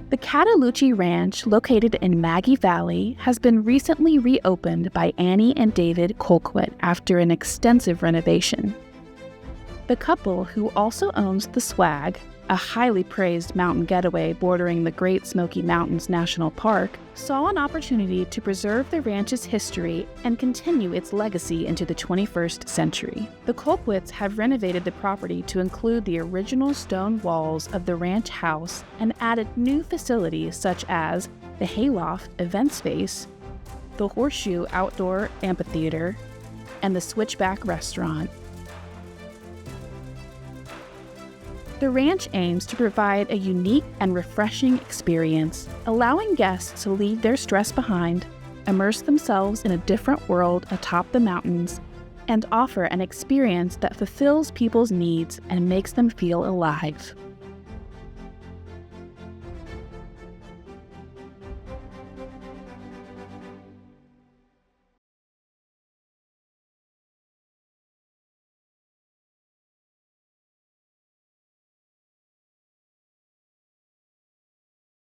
The Cataloochee Ranch, located in Maggie Valley, has been recently reopened by Annie and David Colquitt after an extensive renovation. The couple, who also owns The Swag, a highly praised mountain getaway bordering the Great Smoky Mountains National Park, saw an opportunity to preserve the ranch's history and continue its legacy into the 21st century. The Colquitts have renovated the property to include the original stone walls of the ranch house and added new facilities such as the Hayloft event space, the Horseshoe outdoor amphitheater, and the Switchback restaurant. The ranch aims to provide a unique and refreshing experience, allowing guests to leave their stress behind, immerse themselves in a different world atop the mountains, and offer an experience that fulfills people's needs and makes them feel alive.